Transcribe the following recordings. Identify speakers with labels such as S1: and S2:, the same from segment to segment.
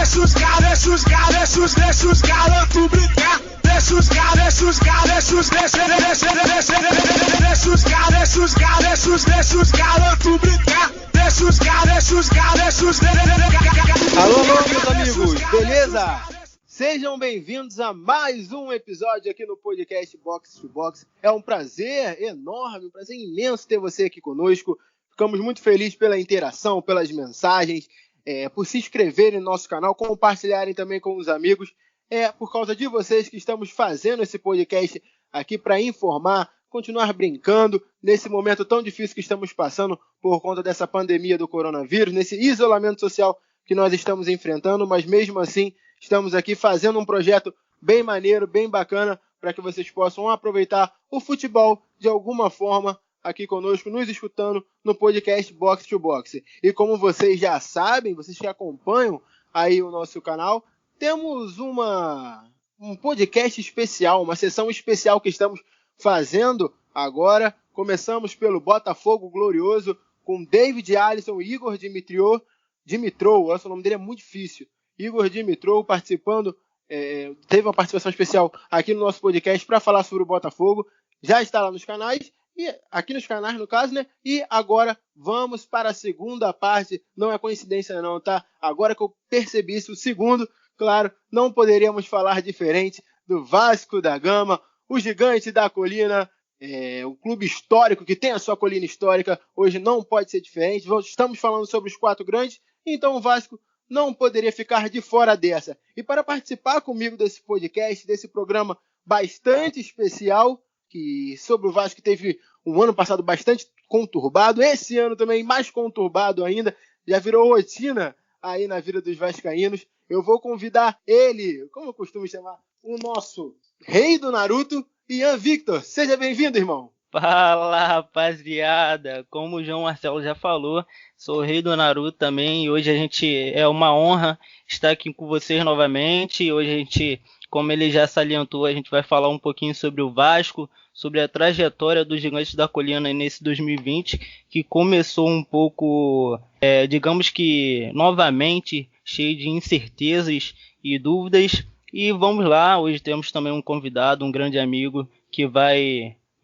S1: deixa os garotos brincar. Deixa os garotos brincar.
S2: Alô, meus amigos, beleza? Sejam bem-vindos a mais um episódio aqui no podcast Box to Box. É um prazer enorme, um prazer imenso ter você aqui conosco. Ficamos muito felizes pela interação, pelas mensagens, por se inscreverem no nosso canal, compartilharem também com os amigos. É por causa de vocês que estamos fazendo esse podcast aqui para informar, continuar brincando nesse momento tão difícil que estamos passando por conta dessa pandemia do coronavírus, nesse isolamento social que nós estamos enfrentando, mas mesmo assim estamos aqui fazendo um projeto bem maneiro, bem bacana, para que vocês possam aproveitar o futebol de alguma forma aqui conosco, nos escutando no podcast Box to Box. E como vocês já sabem, vocês que acompanham aí o nosso canal, temos um podcast especial, uma sessão especial que estamos fazendo agora. Começamos pelo Botafogo Glorioso, com David Alisson e Igor Dimitrov, o nome dele é muito difícil. Igor Dimitrov participando, teve uma participação especial aqui no nosso podcast para falar sobre o Botafogo. Já está lá nos canais, e aqui nos canais no caso, né? E agora vamos para a segunda parte. Não é coincidência não, tá? Agora que eu percebi isso, o segundo, claro, não poderíamos falar diferente do Vasco da Gama, o gigante da colina, o clube histórico que tem a sua colina histórica. Hoje não pode ser diferente. Estamos falando sobre os 4 grandes, então o Vasco não poderia ficar de fora dessa. E para participar comigo desse podcast, desse programa bastante especial, que sobre o Vasco teve um ano passado bastante conturbado, esse ano também mais conturbado ainda, já virou rotina aí na vida dos vascaínos. Eu vou convidar ele, como eu costumo chamar, o nosso rei do Naruto, Ian Victor. Seja bem-vindo, irmão.
S3: Fala, rapaziada, como o João Marcelo já falou, sou o rei do Naruto também, e hoje é uma honra estar aqui com vocês novamente. Hoje a gente, como ele já salientou, a gente vai falar um pouquinho sobre o Vasco, sobre a trajetória dos Gigantes da Colina nesse 2020, que começou um pouco, digamos que novamente, cheio de incertezas e dúvidas. E vamos lá, hoje temos também um convidado, um grande amigo,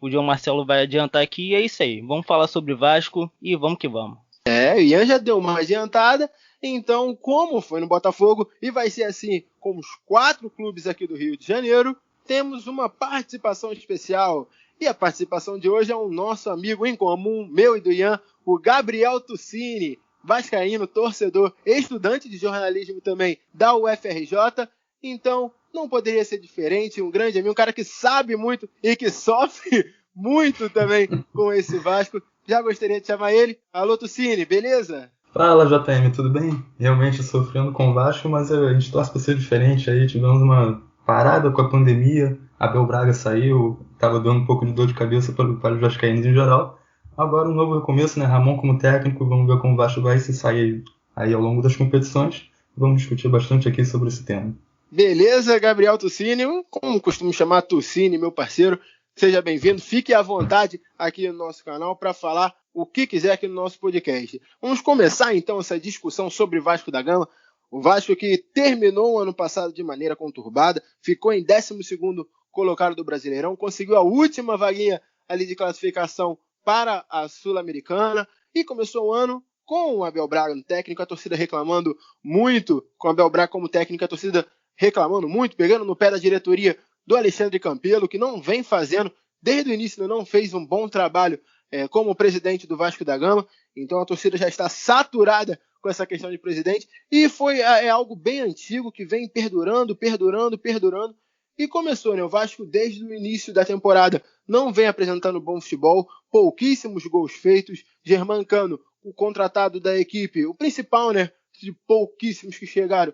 S3: o João Marcelo vai adiantar aqui, e é isso aí. Vamos falar sobre Vasco e vamos que vamos.
S2: O Ian já deu uma adiantada, então como foi no Botafogo, e vai ser assim com os 4 clubes aqui do Rio de Janeiro, temos uma participação especial. E a participação de hoje é um nosso amigo em comum, meu e do Ian, o Gabriel Tuccini, vascaíno, torcedor, estudante de jornalismo também da UFRJ. Então, não poderia ser diferente, um grande amigo, um cara que sabe muito e que sofre muito também com esse Vasco. Já gostaria de chamar ele. Alô, Tuccini, beleza?
S4: Fala, JM, tudo bem? Realmente sofrendo com o Vasco, mas a gente torce para ser diferente aí. Tivemos uma parada com a pandemia, Abel Braga saiu, estava dando um pouco de dor de cabeça para os vascaínos em geral. Agora um novo recomeço, né? Ramon como técnico, vamos ver como o Vasco vai se sair aí ao longo das competições. Vamos discutir bastante aqui sobre esse tema.
S2: Beleza, Gabriel Tuccini, como costumo chamar Tuccini, meu parceiro, seja bem-vindo, fique à vontade aqui no nosso canal para falar o que quiser aqui no nosso podcast. Vamos começar então essa discussão sobre Vasco da Gama, o Vasco que terminou o ano passado de maneira conturbada, ficou em 12º colocado do Brasileirão, conseguiu a última vaguinha ali de classificação para a Sul-Americana e começou o ano com o Abel Braga no técnico, a torcida reclamando muito com o Abel Braga como técnico, a torcida reclamando muito, pegando no pé da diretoria do Alexandre Campelo, que não vem fazendo, desde o início não fez um bom trabalho como presidente do Vasco da Gama, então a torcida já está saturada com essa questão de presidente, e é algo bem antigo, que vem perdurando, e começou, né? O Vasco desde o início da temporada não vem apresentando bom futebol, pouquíssimos gols feitos, Germancano, o contratado da equipe, o principal, né, de pouquíssimos que chegaram,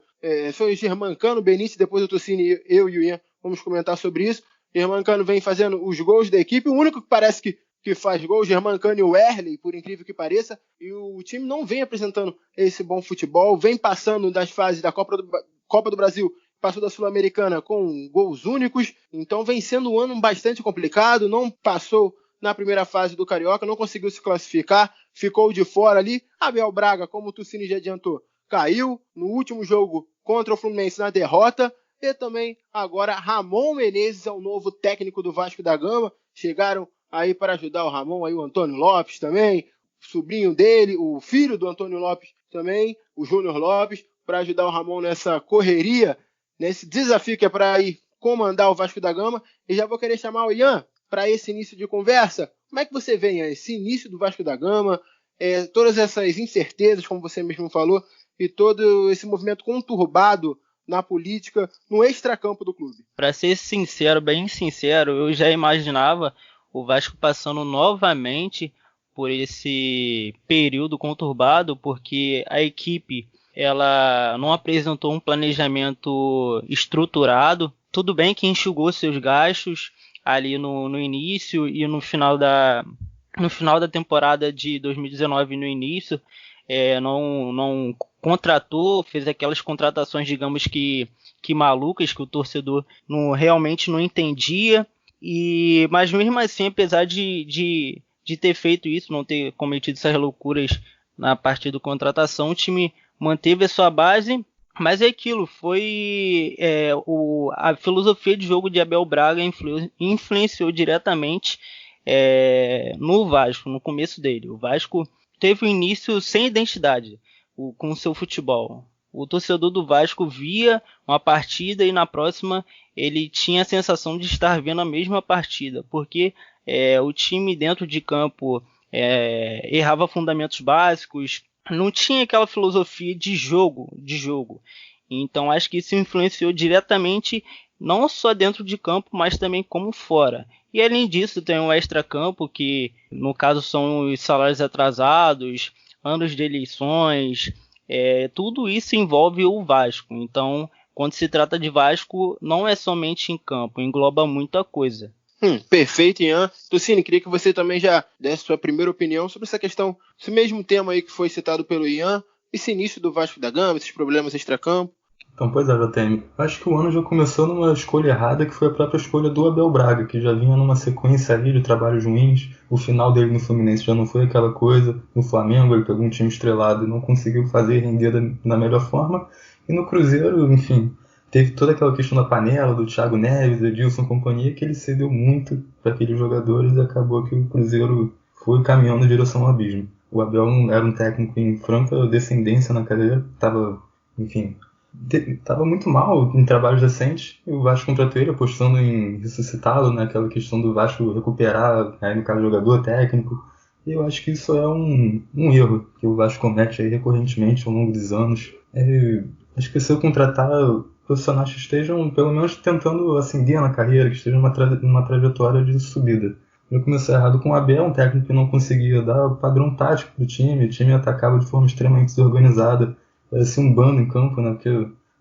S2: foi o Germancano, Benítez, depois o Tuccini, eu e o Ian vamos comentar sobre isso. Germancano vem fazendo os gols da equipe, o único que parece que faz gol, Germancano e o Erley, por incrível que pareça, e o time não vem apresentando esse bom futebol, vem passando das fases da Copa do Brasil, passou da Sul-Americana com gols únicos, então vem sendo um ano bastante complicado, não passou na primeira fase do Carioca, não conseguiu se classificar, ficou de fora ali. Abel Braga, como o Tuccini já adiantou, caiu no último jogo contra o Fluminense na derrota. E também agora Ramon Menezes é o novo técnico do Vasco da Gama. Chegaram aí para ajudar o Ramon, aí o Antônio Lopes também, o sobrinho dele, o filho do Antônio Lopes também, o Júnior Lopes, para ajudar o Ramon nessa correria, nesse desafio que é para ir comandar o Vasco da Gama. E já vou querer chamar o Ian para esse início de conversa. Como é que você vê, Ian, esse início do Vasco da Gama, todas essas incertezas, como você mesmo falou, e todo esse movimento conturbado na política, no extracampo do clube?
S3: Para ser sincero, bem sincero, eu já imaginava o Vasco passando novamente por esse período conturbado, porque a equipe ela não apresentou um planejamento estruturado. Tudo bem que enxugou seus gastos ali no início e no final da temporada de 2019, no início, não contratou, fez aquelas contratações, digamos que malucas, que o torcedor realmente não entendia. Mas mesmo assim, apesar de ter feito isso, não ter cometido essas loucuras na parte da contratação, o time manteve a sua base. Mas é aquilo, a filosofia de jogo de Abel Braga influenciou diretamente no Vasco, no começo dele. O Vasco teve um início sem identidade com o seu futebol. O torcedor do Vasco via uma partida e na próxima ele tinha a sensação de estar vendo a mesma partida, porque o time dentro de campo errava fundamentos básicos, não tinha aquela filosofia de jogo. Então acho que isso influenciou diretamente, não só dentro de campo, mas também como fora. E além disso tem o extracampo, que no caso são os salários atrasados, anos de eleições, tudo isso envolve o Vasco. Então, quando se trata de Vasco, não é somente em campo, engloba muita coisa.
S2: Perfeito, Ian. Tucini, queria que você também já desse sua primeira opinião sobre essa questão, esse mesmo tema aí que foi citado pelo Ian, esse início do Vasco da Gama, esses problemas extracampo.
S4: Então, pois é, JTM. Acho que o ano já começou numa escolha errada, que foi a própria escolha do Abel Braga, que já vinha numa sequência ali de trabalhos ruins. O final dele no Fluminense já não foi aquela coisa. No Flamengo ele pegou um time estrelado e não conseguiu fazer render da melhor forma. E no Cruzeiro, enfim, teve toda aquela questão da panela, do Thiago Neves, Edilson e companhia, que ele cedeu muito para aqueles jogadores e acabou que o Cruzeiro foi caminhando em direção ao abismo. O Abel era um técnico em franca descendência na carreira, estava muito mal em trabalhos recentes, e o Vasco contratou ele apostando em ressuscitá-lo, naquela questão do Vasco recuperar, aí no caso jogador, técnico. E eu acho que isso é um erro que o Vasco comete aí recorrentemente ao longo dos anos. Acho que se eu contratar profissionais que estejam pelo menos tentando ascender na carreira, que estejam numa trajetória de subida. Eu comecei errado com o Abel, um técnico que não conseguia dar o padrão tático do time, o time atacava de forma extremamente desorganizada, parecia um bando em campo, né? Porque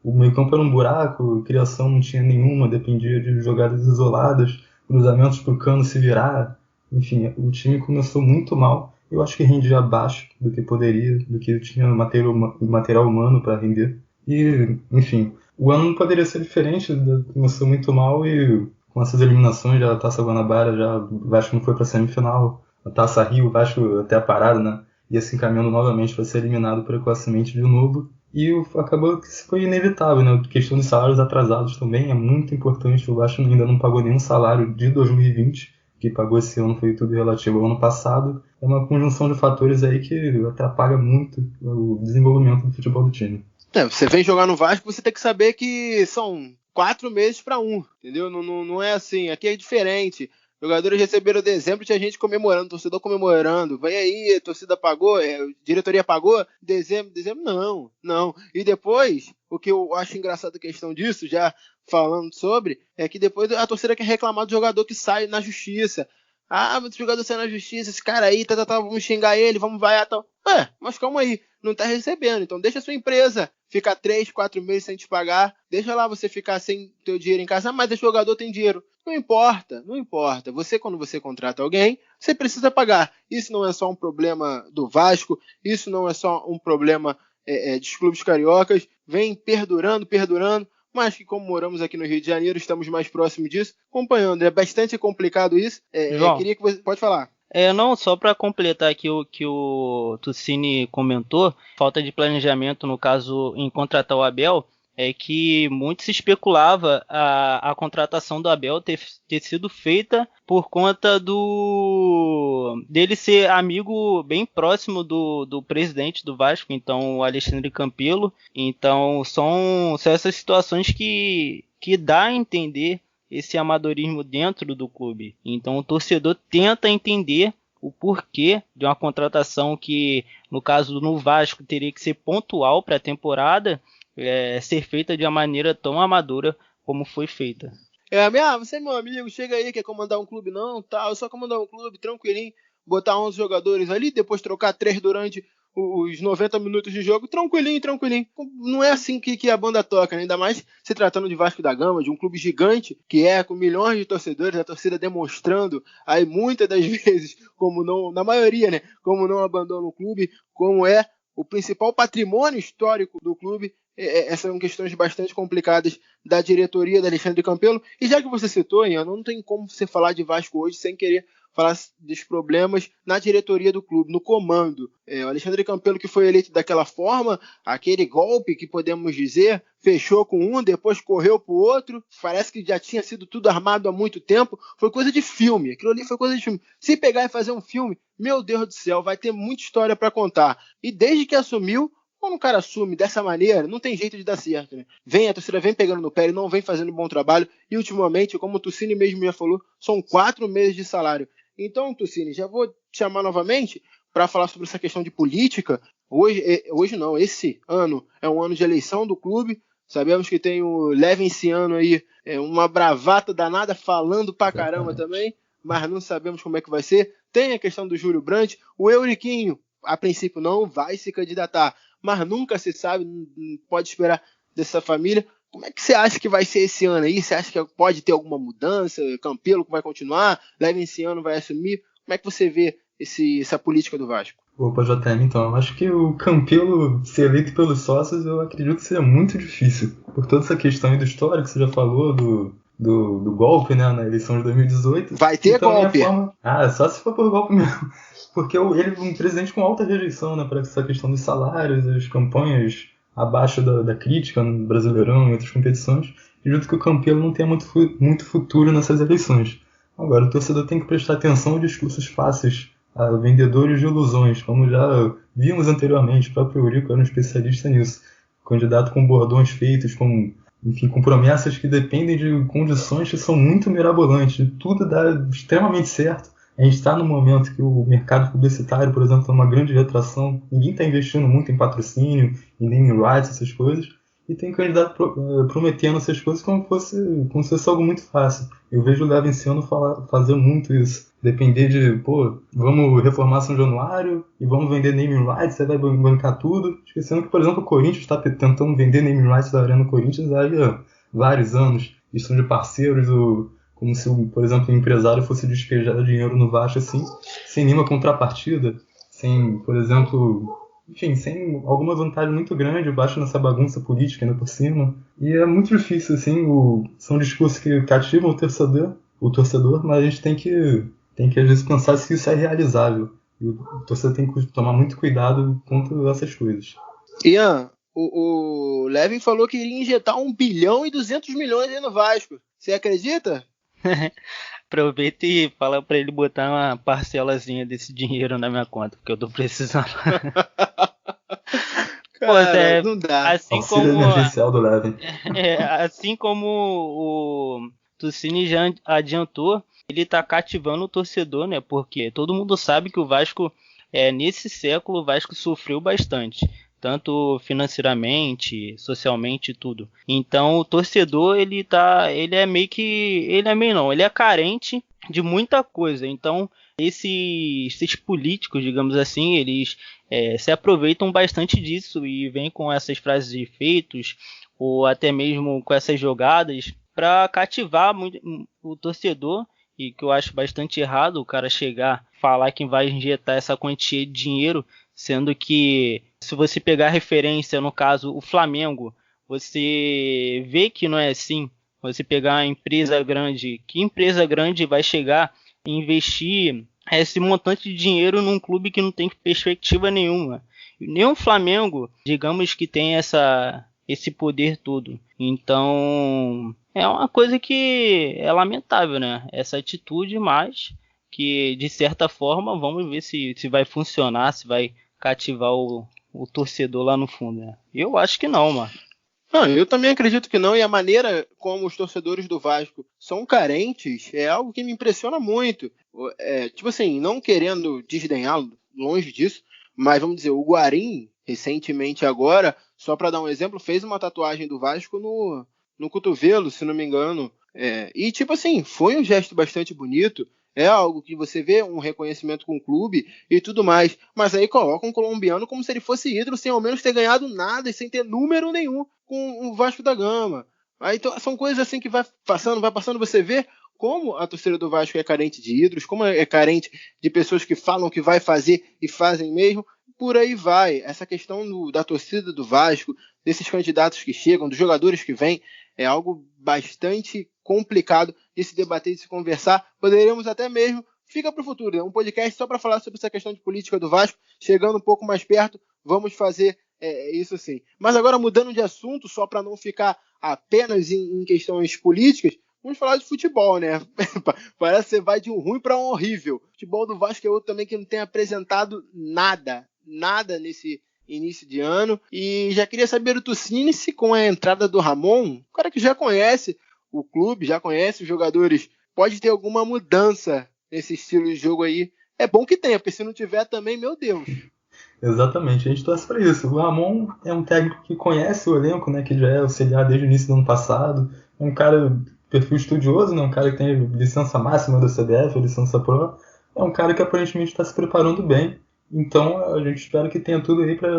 S4: o meio campo era um buraco, a criação não tinha nenhuma, dependia de jogadas isoladas, cruzamentos para o cano se virar. Enfim, o time começou muito mal. Eu acho que rendia abaixo do que poderia, do que tinha material humano para render. E, enfim, o ano não poderia ser diferente, começou muito mal e com essas eliminações da Taça Guanabara, já o Vasco não foi para a semifinal, a Taça Rio, o Vasco até a parada, né? Ia se encaminhando novamente para ser eliminado precocemente de novo. E acabou que isso foi inevitável, né? A questão dos salários atrasados também é muito importante. O Vasco ainda não pagou nenhum salário de 2020, que pagou esse ano foi tudo relativo ao ano passado. É uma conjunção de fatores aí que atrapalha muito o desenvolvimento do futebol do time.
S2: Você vem jogar no Vasco, você tem que saber que são 4 meses para 1, entendeu? Não é assim, aqui é diferente. Jogadores receberam dezembro, tinha gente comemorando, torcedor comemorando. Vem aí, a torcida pagou, a diretoria pagou, dezembro, não. E depois, o que eu acho engraçado a questão disso, já falando sobre, é que depois a torcida quer reclamar do jogador que sai na justiça. Mas o jogador sai na justiça, esse cara aí, vamos xingar ele, vamos vaiar, tal. Mas calma aí, não tá recebendo, então deixa a sua empresa ficar 3, 4 meses sem te pagar, deixa lá você ficar sem teu dinheiro em casa, mas esse jogador tem dinheiro. Não importa. Quando você contrata alguém, você precisa pagar. Isso não é só um problema do Vasco, isso não é só um problema dos clubes cariocas, vem perdurando, mas que como moramos aqui no Rio de Janeiro, estamos mais próximos disso, acompanhando. É bastante complicado isso.
S3: João,
S2: queria que você... Pode falar.
S3: Não, só para completar aqui o que o Tucini comentou, falta de planejamento, no caso, em contratar o Abel, é que muito se especulava a contratação do Abel ter sido feita por conta dele ser amigo bem próximo do presidente do Vasco, então o Alexandre Campelo. Então são essas situações que dá a entender esse amadorismo dentro do clube. Então o torcedor tenta entender o porquê de uma contratação que, no caso no Vasco, teria que ser pontual para a temporada, ser feita de uma maneira tão amadora como foi feita.
S2: Você é meu amigo, chega aí, quer comandar um clube não, tá? Eu só comandar um clube tranquilinho, botar 11 jogadores ali, depois trocar 3 durante os 90 minutos de jogo, tranquilinho. Não é assim que a banda toca, né? Ainda mais se tratando de Vasco da Gama, de um clube gigante, que com milhões de torcedores, a torcida demonstrando aí muitas das vezes, como não, na maioria, né? Como não abandona o clube, como é o principal patrimônio histórico do clube. Essas são questões bastante complicadas da diretoria da Alexandre Campelo. E já que você citou, Ian, não tem como você falar de Vasco hoje sem querer falar dos problemas na diretoria do clube, no comando. O Alexandre Campelo, que foi eleito daquela forma, aquele golpe que podemos dizer, fechou com um, depois correu para o outro, parece que já tinha sido tudo armado há muito tempo, foi coisa de filme, aquilo ali foi coisa de filme. Se pegar e fazer um filme, meu Deus do céu, vai ter muita história para contar. E desde que assumiu, quando o cara assume dessa maneira, não tem jeito de dar certo, né? A torcida vem pegando no pé, ele não vem fazendo um bom trabalho, e ultimamente, como o Tucini mesmo já falou, são 4 meses de salário. Então, Tucini, já vou te chamar novamente para falar sobre essa questão de política. Hoje não, esse ano é um ano de eleição do clube. Sabemos que tem o Levinciano aí, uma bravata danada, falando pra caramba também, mas não sabemos como é que vai ser. Tem a questão do Júlio Brandt, o Euriquinho, a princípio não vai se candidatar, mas nunca se sabe, não pode esperar dessa família. Como é que você acha que vai ser esse ano aí? Você acha que pode ter alguma mudança? Campelo vai continuar? Levinciano vai assumir? Como é que você vê essa política do Vasco?
S4: Opa, JM, então, eu acho que o Campelo ser eleito pelos sócios, eu acredito que seja muito difícil. Por toda essa questão aí do histórico que você já falou, do golpe, né, na eleição de 2018.
S2: Vai ter golpe?
S4: Só se for por golpe mesmo. Porque ele é um presidente com alta rejeição, né, para essa questão dos salários, as campanhas abaixo da crítica no Brasileirão e outras competições, e junto que o Campelo não tem muito futuro nessas eleições. Agora, o torcedor tem que prestar atenção aos discursos fáceis a vendedores de ilusões, como já vimos anteriormente. O próprio Eurico era um especialista nisso. Candidato com bordões feitos, com promessas que dependem de condições que são muito mirabolantes. Tudo dá extremamente certo. A gente está no momento que o mercado publicitário, por exemplo, está numa grande retração. Ninguém está investindo muito em patrocínio, em naming rights, essas coisas. E tem candidato prometendo essas coisas como se fosse algo muito fácil. Eu vejo o Levinciano fazer muito isso. Depender de, vamos reformar São Januário e vamos vender naming rights, você vai bancar tudo. Esquecendo que, por exemplo, o Corinthians está tentando vender naming rights da Arena Corinthians há vários anos. Eles são de parceiros, como se, por exemplo, um empresário fosse despejar dinheiro no Vasco assim, sem nenhuma contrapartida, sem, por exemplo, sem alguma vantagem muito grande, baixo nessa bagunça política ainda por cima. E é muito difícil, assim, são discursos que cativam o torcedor, mas a gente tem que às vezes pensar se isso é realizável. E o torcedor tem que tomar muito cuidado quanto a essas coisas.
S2: Ian, o Levin falou que iria injetar 1 bilhão e 200 milhões aí no Vasco. Você acredita?
S3: Aproveita e fala pra ele botar uma parcelazinha desse dinheiro na minha conta, porque eu tô precisando.
S2: Cara, não dá.
S3: Assim
S4: Auxílio emergencial do Levin.
S3: Assim como o Tucini já adiantou, ele tá cativando o torcedor, né? Porque todo mundo sabe que o Vasco, nesse século, o Vasco sofreu bastante. Tanto financeiramente, socialmente, tudo. Então o torcedor, ele é carente de muita coisa. Então esses políticos, digamos assim, eles se aproveitam bastante disso e vêm com essas frases de efeitos ou até mesmo com essas jogadas para cativar o torcedor. E que eu acho bastante errado o cara chegar, falar que vai injetar essa quantia de dinheiro, sendo que se você pegar referência, no caso, o Flamengo, você vê que não é assim. Você pegar uma empresa grande, que empresa grande vai chegar e investir esse montante de dinheiro num clube que não tem perspectiva nenhuma. Nem o Flamengo, digamos que tem esse poder todo. Então, é uma coisa que é lamentável, né? Essa atitude, mas que, de certa forma, vamos ver se vai funcionar, se vai cativar o torcedor lá no fundo, né? Eu acho que não, mano.
S2: Não, eu também acredito que não, e a maneira como os torcedores do Vasco são carentes é algo que me impressiona muito. Tipo assim, não querendo desdenhá-lo, longe disso, mas vamos dizer, o Guarim, recentemente agora, só para dar um exemplo, fez uma tatuagem do Vasco no cotovelo, se não me engano. E tipo assim, foi um gesto bastante bonito. É algo que você vê um reconhecimento com o clube e tudo mais. Mas aí coloca um colombiano como se ele fosse ídolo, sem ao menos ter ganhado nada e sem ter número nenhum com o Vasco da Gama. Aí, então, são coisas assim que vai passando, você vê como a torcida do Vasco é carente de ídolos, como é carente de pessoas que falam que vai fazer e fazem mesmo. Por aí vai. Essa questão da torcida do Vasco, desses candidatos que chegam, dos jogadores que vêm, é algo bastante complicado de se debater e de se conversar. Poderíamos até mesmo, fica para o futuro, né? Um podcast só para falar sobre essa questão de política do Vasco, chegando um pouco mais perto, vamos fazer isso sim. Mas agora, mudando de assunto, só para não ficar apenas em questões políticas, vamos falar de futebol, né? Parece que você vai de um ruim para um horrível. O futebol do Vasco é outro também que não tem apresentado nada nesse início de ano. E já queria saber do Tucini se com a entrada do Ramon, o cara que já conhece o clube, já conhece os jogadores, pode ter alguma mudança nesse estilo de jogo aí. É bom que tenha, porque se não tiver também, meu Deus.
S4: Exatamente, a gente torce para isso. O Ramon é um técnico que conhece o elenco, né, que já é auxiliar desde o início do ano passado. É um cara perfil estudioso, né, um cara que tem licença máxima da CBF, licença Pro. É um cara que aparentemente está se preparando bem. Então a gente espera que tenha tudo aí para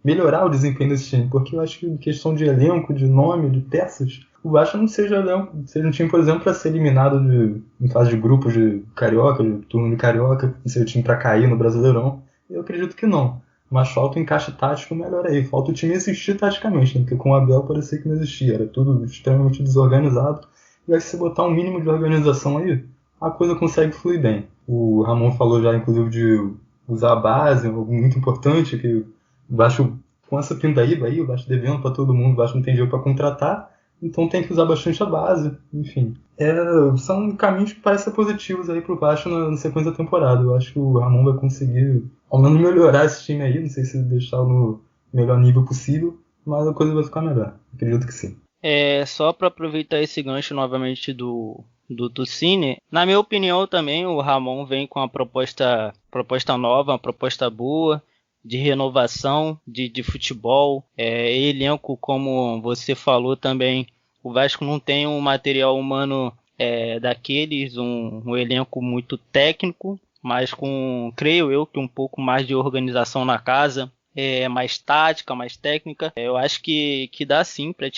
S4: melhorar o desempenho desse time, porque eu acho que em questão de elenco, de nome, de peças, o Vasco não seja um time, por exemplo, para ser eliminado em fase de grupos de Carioca, de turno de Carioca, não seja um time para cair no Brasileirão. Eu acredito que não. Mas falta o encaixe tático melhor aí. Falta o time existir taticamente, né? Porque com o Abel parecia que não existia. Era tudo extremamente desorganizado. E aí, se botar um mínimo de organização aí, a coisa consegue fluir bem. O Ramon falou já, inclusive, de usar a base, algo muito importante, que o Vasco, com essa pindaíba aí, o Vasco devendo para todo mundo, o Vasco não tem dinheiro para contratar, então tem que usar bastante a base, enfim. São caminhos que parecem positivos aí pro Vasco na sequência da temporada. Eu acho que o Ramon vai conseguir, ao menos, melhorar esse time aí, não sei se deixar no melhor nível possível, mas a coisa vai ficar melhor, acredito que sim.
S3: Só para aproveitar esse gancho novamente do Tucini, na minha opinião também o Ramon vem com uma proposta nova, uma proposta boa, de renovação, de futebol, elenco, como você falou também, o Vasco não tem um material humano daqueles, um elenco muito técnico, mas creio eu, que um pouco mais de organização na casa, mais tática, mais técnica. Eu acho que dá sim para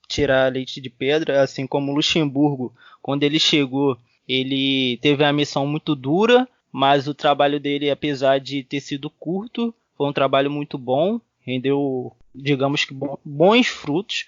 S3: tirar leite de pedra, assim como o Luxemburgo, quando ele chegou, ele teve uma missão muito dura, mas o trabalho dele, apesar de ter sido curto, foi um trabalho muito bom, rendeu, digamos que bons frutos,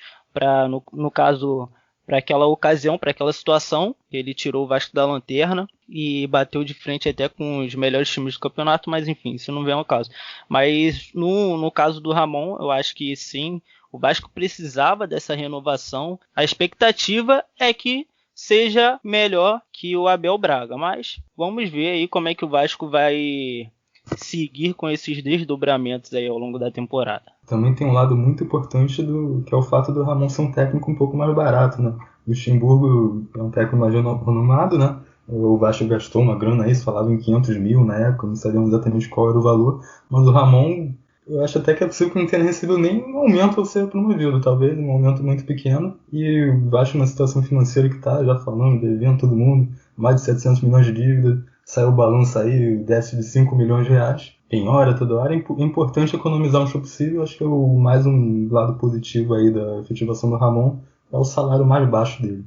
S3: no caso, para aquela ocasião, para aquela situação. Ele tirou o Vasco da lanterna e bateu de frente até com os melhores times do campeonato, mas enfim, isso não vem ao caso. Mas no caso do Ramon, eu acho que sim, o Vasco precisava dessa renovação. A expectativa é que seja melhor que o Abel Braga, mas vamos ver aí como é que o Vasco vai seguir com esses desdobramentos aí ao longo da temporada.
S4: Também tem um lado muito importante que é o fato do Ramon ser um técnico um pouco mais barato, né? O Luxemburgo é um técnico mais renomado, né? O Vasco gastou uma grana aí, se falava em 500 mil na época, não sabíamos exatamente qual era o valor, mas o Ramon, eu acho até que é possível que não tenha recebido nem um aumento ao ser promovido, talvez um aumento muito pequeno, e o Vasco na situação financeira que está, já falando, devendo todo mundo, mais de 700 milhões de dívida, saiu o balanço aí, déficit de 5 milhões de reais, em hora, toda hora. É importante economizar o que possível. Acho que mais um lado positivo aí da efetivação do Ramon é o salário mais baixo dele.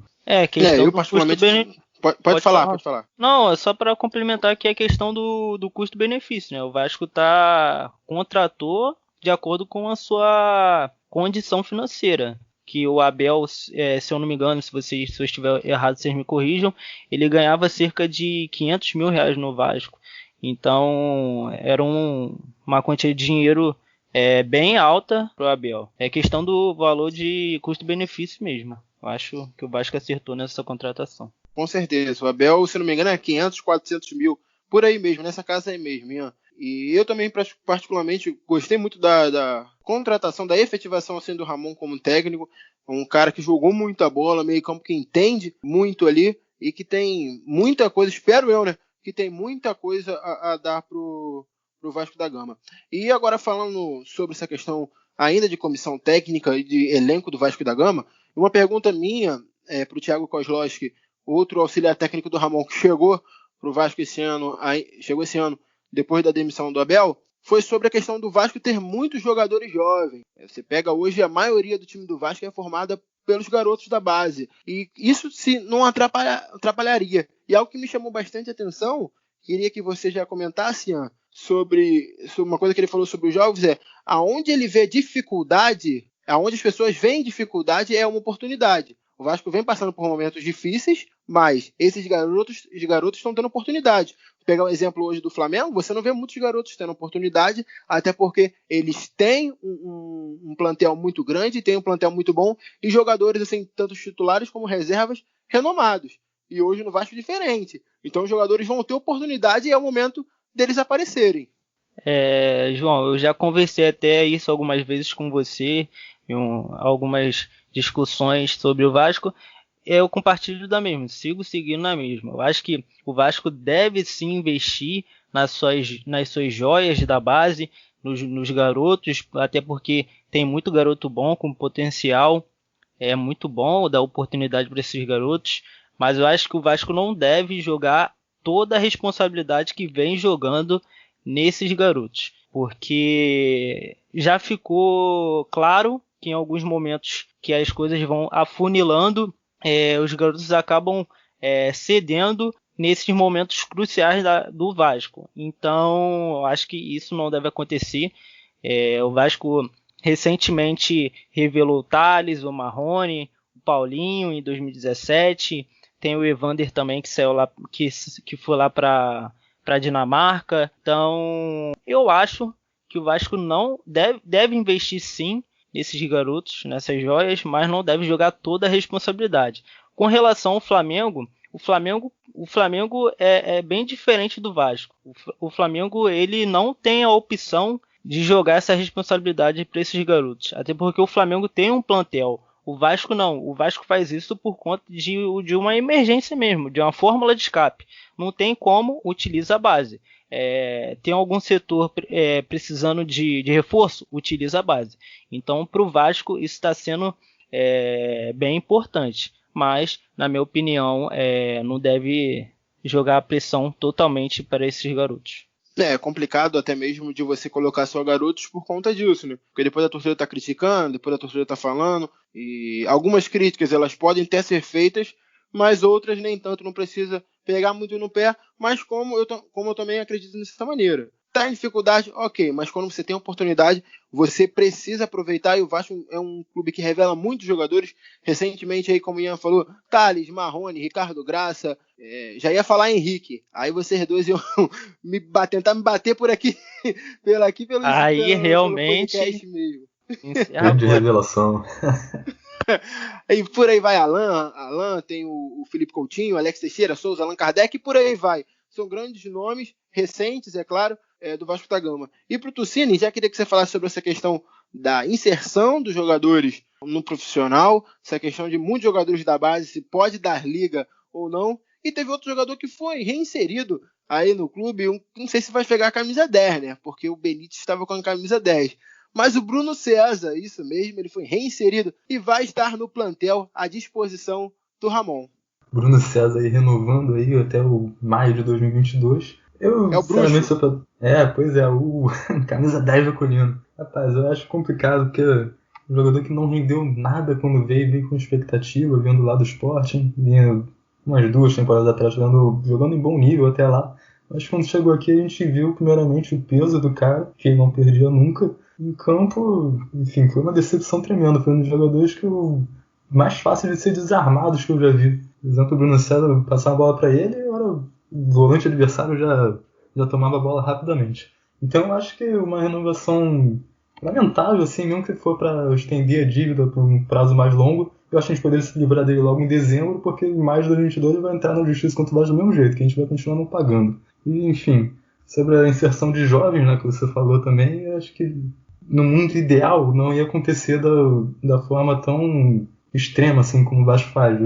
S2: Eu particularmente... Pode falar.
S3: Não, é só para complementar aqui a questão do custo-benefício, né? O Vasco contratou de acordo com a sua condição financeira. que o Abel, se eu não me engano, se eu estiver errado, vocês me corrijam, ele ganhava cerca de R$500 mil no Vasco. Então, era uma quantia de dinheiro bem alta para o Abel. É questão do valor de custo-benefício mesmo. Eu acho que o Vasco acertou nessa contratação.
S2: Com certeza. O Abel, se não me engano, é 500, 400 mil. Por aí mesmo, nessa casa aí mesmo. Hein? E eu também, particularmente, gostei muito da contratação, da efetivação assim, do Ramon como técnico. Um cara que jogou muita bola, meio campo que entende muito ali e que tem muita coisa, espero eu, né? Que tem muita coisa a dar pro Vasco da Gama. E agora falando sobre essa questão ainda de comissão técnica e de elenco do Vasco da Gama, uma pergunta minha para o Thiago Kozlowski, outro auxiliar técnico do Ramon, que chegou para o Vasco esse ano depois da demissão do Abel, foi sobre a questão do Vasco ter muitos jogadores jovens. Você pega hoje, a maioria do time do Vasco é formada pelos garotos da base. E isso se não atrapalharia. E algo que me chamou bastante atenção, queria que você já comentasse, Ian, sobre uma coisa que ele falou sobre os jovens, aonde ele vê dificuldade, aonde as pessoas veem dificuldade é uma oportunidade. O Vasco vem passando por momentos difíceis, mas esses garotos estão tendo oportunidade. Pegar o exemplo hoje do Flamengo, você não vê muitos garotos tendo oportunidade, até porque eles têm um plantel muito grande, têm um plantel muito bom, e jogadores, assim, tanto titulares como reservas, renomados. E hoje no Vasco é diferente. Então os jogadores vão ter oportunidade e é o momento deles aparecerem.
S3: João, eu já conversei até isso algumas vezes com você, em algumas discussões sobre o Vasco. Eu compartilho da mesma, sigo seguindo na mesma. Eu acho que o Vasco deve sim investir nas suas joias da base, nos garotos, até porque tem muito garoto bom, com potencial, é muito bom dar oportunidade para esses garotos, mas eu acho que o Vasco não deve jogar toda a responsabilidade que vem jogando nesses garotos, porque já ficou claro que em alguns momentos que as coisas vão afunilando, os garotos acabam cedendo nesses momentos cruciais do Vasco. Então, eu acho que isso não deve acontecer. O Vasco recentemente revelou o Thales, o Marrone, o Paulinho em 2017. Tem o Evander também que saiu lá, que foi lá para a Dinamarca. Então, eu acho que o Vasco não deve investir sim nesses garotos, nessas joias, mas não deve jogar toda a responsabilidade. Com relação ao Flamengo, o Flamengo é bem diferente do Vasco. O Flamengo ele não tem a opção de jogar essa responsabilidade para esses garotos, até porque o Flamengo tem um plantel. O Vasco não. O Vasco faz isso por conta de uma emergência mesmo, de uma fórmula de escape. Não tem como utiliza a base. Tem algum setor precisando de reforço? Utiliza a base. Então, para o Vasco, isso está sendo bem importante. Mas, na minha opinião, não deve jogar a pressão totalmente para esses garotos.
S2: É complicado até mesmo de você colocar só garotos por conta disso, né? Porque depois a torcida tá criticando, depois a torcida tá falando, e algumas críticas elas podem até ser feitas, mas outras nem tanto, não precisa pegar muito no pé, mas como eu também acredito dessa maneira. Tá em dificuldade, ok, mas quando você tem oportunidade, você precisa aproveitar, e o Vasco é um clube que revela muitos jogadores. Recentemente, aí, como o Ian falou, Thales, Marrone, Ricardo Graça, já ia falar Henrique, aí vocês dois iam tentar me bater por aqui, pelo
S3: aí realmente
S2: podcast mesmo.
S4: Grande revelação.
S2: E por aí vai Alan, tem o Felipe Coutinho, Alex Teixeira, Souza, Allan Kardec, e por aí vai. São grandes nomes, recentes, é claro, do Vasco da Gama. E para o Tucini, já queria que você falasse sobre essa questão da inserção dos jogadores no profissional, essa questão de muitos jogadores da base, se pode dar liga ou não. E teve outro jogador que foi reinserido aí no clube, não sei se vai pegar a camisa 10, né? Porque o Benítez estava com a camisa 10. Mas o Bruno César, isso mesmo, ele foi reinserido e vai estar no plantel à disposição do Ramon.
S4: Bruno César aí renovando aí até o maio de 2022. Eu,
S2: é o Bruno.
S4: Pois é, o camisa 10 do Colino. Rapaz, eu acho complicado, porque um jogador que não rendeu nada quando veio com expectativa, vindo lá do Sporting, vinha umas 2 temporadas atrás jogando em bom nível até lá. Mas quando chegou aqui a gente viu primeiramente o peso do cara, que ele não perdia nunca, Em campo, enfim, foi uma decepção tremenda. Foi um dos jogadores que mais fácil de ser desarmados que eu já vi. Por exemplo, o Bruno César passar a bola para ele, o volante adversário já tomava a bola rapidamente. Então eu acho que uma renovação lamentável, assim, mesmo que for para estender a dívida por um prazo mais longo, eu acho que a gente poderia se livrar dele logo em dezembro, porque em maio de 2022 ele vai entrar na justiça contra o Vasco do mesmo jeito, que a gente vai continuar não pagando. E, enfim, sobre a inserção de jovens, né, que você falou também, eu acho que no mundo ideal não ia acontecer da forma tão extrema assim como o Vasco faz,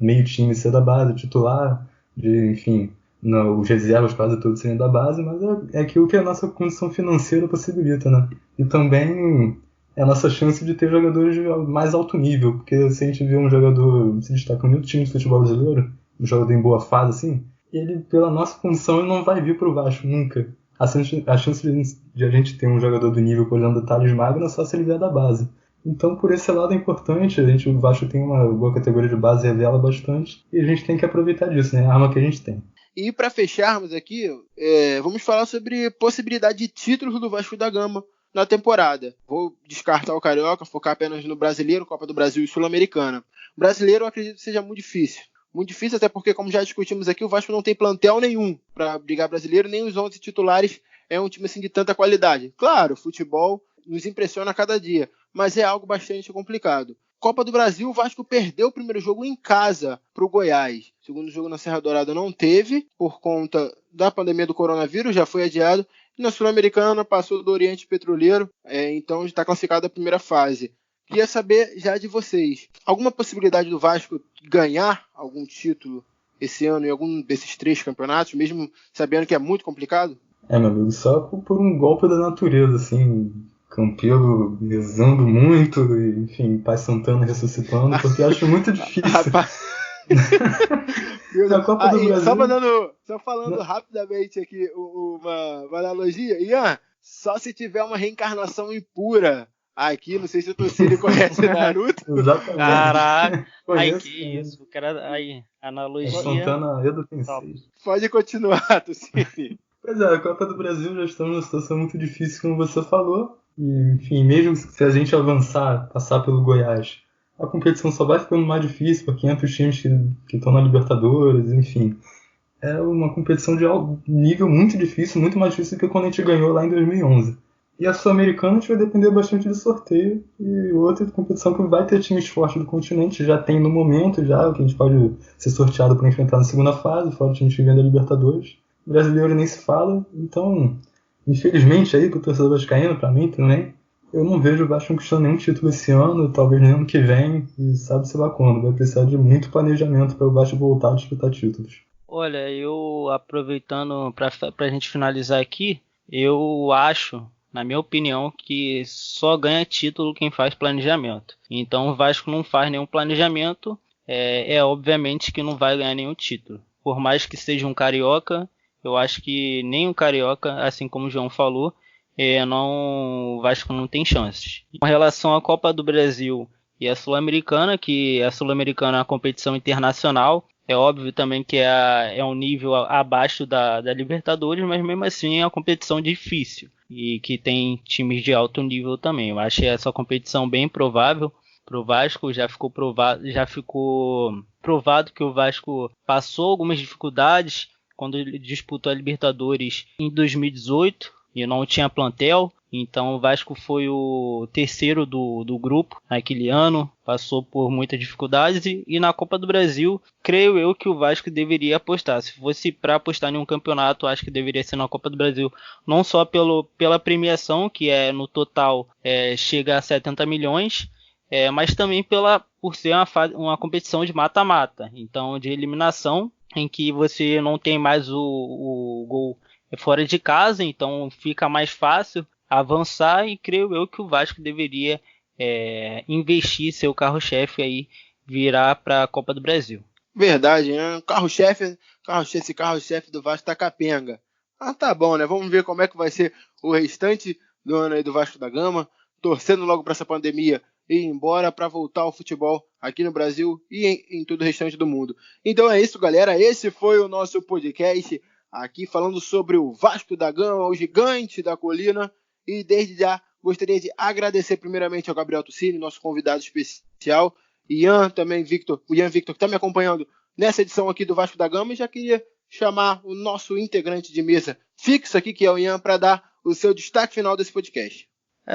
S4: meio time ser da base, titular, enfim, os reservas quase todos serem da base, mas é aquilo que a nossa condição financeira possibilita, né? E também é a nossa chance de ter jogadores de mais alto nível, porque se a gente vê um jogador se destacando em outro time de futebol brasileiro, um jogador em boa fase, assim, ele, pela nossa condição, ele não vai vir pro Vasco nunca. A chance de a gente ter um jogador do nível, por exemplo, do Thales Magno, é só se ele vier da base. Então, por esse lado é importante, o Vasco tem uma boa categoria de base, revela bastante, e a gente tem que aproveitar disso, né? A arma que a gente tem.
S2: E para fecharmos aqui, vamos falar sobre possibilidade de títulos do Vasco da Gama na temporada. Vou descartar o Carioca, focar apenas no Brasileiro, Copa do Brasil e Sul-Americana. O Brasileiro eu acredito que seja muito difícil. Muito difícil, até porque, como já discutimos aqui, o Vasco não tem plantel nenhum para brigar brasileiro, nem os 11 titulares é um time assim de tanta qualidade. Claro, o futebol nos impressiona a cada dia, mas é algo bastante complicado. Copa do Brasil, o Vasco perdeu o primeiro jogo em casa para o Goiás. O segundo jogo na Serra Dourada não teve, por conta da pandemia do coronavírus, já foi adiado. E na Sul-Americana passou do Oriente Petroleiro, então está classificado a primeira fase. Queria saber já de vocês, alguma possibilidade do Vasco ganhar algum título esse ano em algum desses 3 campeonatos, mesmo sabendo que é muito complicado?
S4: Meu amigo, só por um golpe da natureza, assim, Campelo rezando muito, e, enfim, Pai Santana ressuscitando, porque eu acho muito difícil.
S2: Na Copa do Brasil... Só falando rapidamente aqui uma analogia, Ian, só se tiver uma reencarnação impura aqui, não sei se o Tocílio conhece Naruto.
S4: Exatamente.
S3: Caraca, aí que isso, aí, analogia.
S4: Santana Edo Tensei.
S2: Pode continuar, Tocílio.
S4: Pois é, a Copa do Brasil já estamos numa situação muito difícil, como você falou. E, enfim, mesmo se a gente avançar, passar pelo Goiás, a competição só vai ficando mais difícil para 500 times que estão na Libertadores, enfim. É uma competição de nível muito difícil, muito mais difícil do que quando a gente ganhou lá em 2011. E a Sul-Americana a gente vai depender bastante do sorteio. E outra competição que vai ter times fortes do continente, já tem no momento, já que a gente pode ser sorteado para enfrentar na segunda fase, fora o time que vem da Libertadores. O brasileiro nem se fala, então, infelizmente aí pro torcedor vascaíno, para mim também, eu não vejo o Vasco conquistando nenhum título esse ano, talvez nem ano que vem, e sabe-se lá quando. Vai precisar de muito planejamento para o Vasco voltar a disputar títulos.
S3: Olha, eu aproveitando para a gente finalizar aqui, eu acho, na minha opinião, que só ganha título quem faz planejamento. Então o Vasco não faz nenhum planejamento, obviamente que não vai ganhar nenhum título. Por mais que seja um carioca, eu acho que nem um carioca, assim como o João falou, o Vasco não tem chances. Com relação à Copa do Brasil e a Sul-Americana, que a Sul-Americana é uma competição internacional, é óbvio também que é um nível abaixo da Libertadores, mas mesmo assim é uma competição difícil e que tem times de alto nível também. Eu acho essa competição bem provável para o Vasco, já ficou provado que o Vasco passou algumas dificuldades quando ele disputou a Libertadores em 2018 e não tinha plantel. Então o Vasco foi o terceiro do grupo naquele ano, passou por muitas dificuldades e na Copa do Brasil, creio eu que o Vasco deveria apostar. Se fosse para apostar em um campeonato, acho que deveria ser na Copa do Brasil, não só pela premiação, que no total chega a 70 milhões, mas também por ser uma competição de mata-mata, então de eliminação, em que você não tem mais o gol fora de casa, então fica mais fácil avançar e creio eu que o Vasco deveria investir seu carro-chefe aí, virar para a Copa do Brasil.
S2: Verdade, né? Esse carro-chefe do Vasco tá capenga. Tá bom, né? Vamos ver como é que vai ser o restante do ano aí do Vasco da Gama, torcendo logo para essa pandemia ir embora para voltar ao futebol aqui no Brasil e em todo o restante do mundo. Então é isso, galera. Esse foi o nosso podcast aqui falando sobre o Vasco da Gama, o gigante da colina. E desde já, Gostaria de agradecer primeiramente ao Gabriel Tuccini, nosso convidado especial, Ian também, Victor, o Ian Victor, que está me acompanhando nessa edição aqui do Vasco da Gama, e já queria chamar o nosso integrante de mesa fixo aqui, que é o Ian, para dar o seu destaque final desse podcast.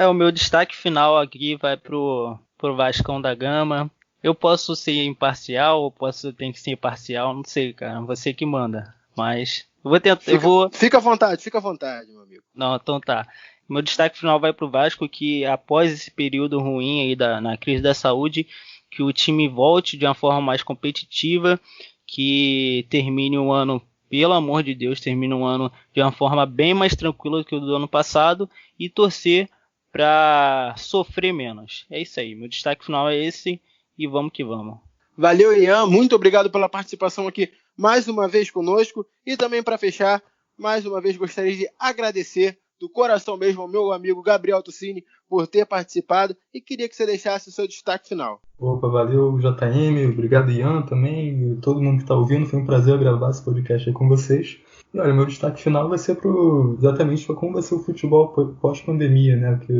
S3: O meu destaque final aqui vai pro Vascão da Gama. Eu posso ser imparcial ou ter que ser parcial, não sei, cara, você que manda, mas eu vou tentar,
S2: Fica à vontade, meu amigo.
S3: Não, então tá. Meu destaque final vai pro Vasco, que após esse período ruim aí na crise da saúde, que o time volte de uma forma mais competitiva, que termine o ano, pelo amor de Deus, termine o ano de uma forma bem mais tranquila que o do ano passado e torcer para sofrer menos. É isso aí, meu destaque final é esse e vamos que vamos.
S2: Valeu, Ian, muito obrigado pela participação aqui mais uma vez conosco e também para fechar, mais uma vez gostaria de agradecer do coração mesmo ao meu amigo Gabriel Tuccini por ter participado e queria que você deixasse o seu destaque final.
S4: Opa, valeu JM, obrigado Ian também, todo mundo que está ouvindo, foi um prazer gravar esse podcast aí com vocês. E olha, meu destaque final vai ser exatamente para como vai ser o futebol pós-pandemia, né? Porque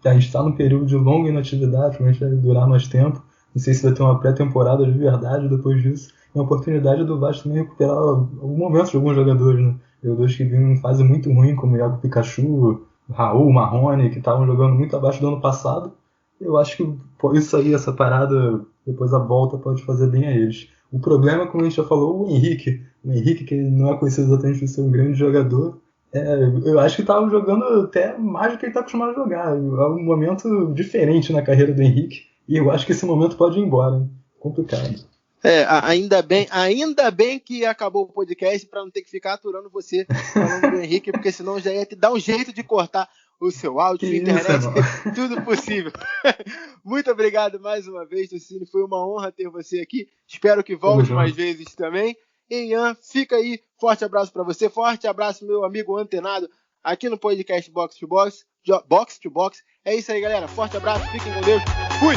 S4: a gente está num período de longa inatividade, provavelmente vai durar mais tempo, não sei se vai ter uma pré-temporada de verdade depois disso, e a oportunidade do Vasco também recuperar alguns momentos de alguns jogadores, né? Jogadores que vinham em fase muito ruim, como o Iago Pikachu, Raul, Marrone, que estavam jogando muito abaixo do ano passado. Eu acho que isso aí, essa parada, depois a volta pode fazer bem a eles. O problema, como a gente já falou, o Henrique, que não é conhecido exatamente por ser um grande jogador, eu acho que estava jogando até mais do que ele está acostumado a jogar. É um momento diferente na carreira do Henrique, e eu acho que esse momento pode ir embora, hein? Complicado.
S2: Ainda bem que acabou o podcast para não ter que ficar aturando você falando do Henrique, porque senão já ia te dar um jeito de cortar o seu áudio, sua internet, tudo possível. Muito obrigado mais uma vez, Tuccini, foi uma honra ter você aqui, espero que volte mais vezes também. E Ian, fica aí, forte abraço para você, forte abraço meu amigo antenado aqui no podcast Box to Box. É isso aí, galera, forte abraço, fiquem com Deus, fui!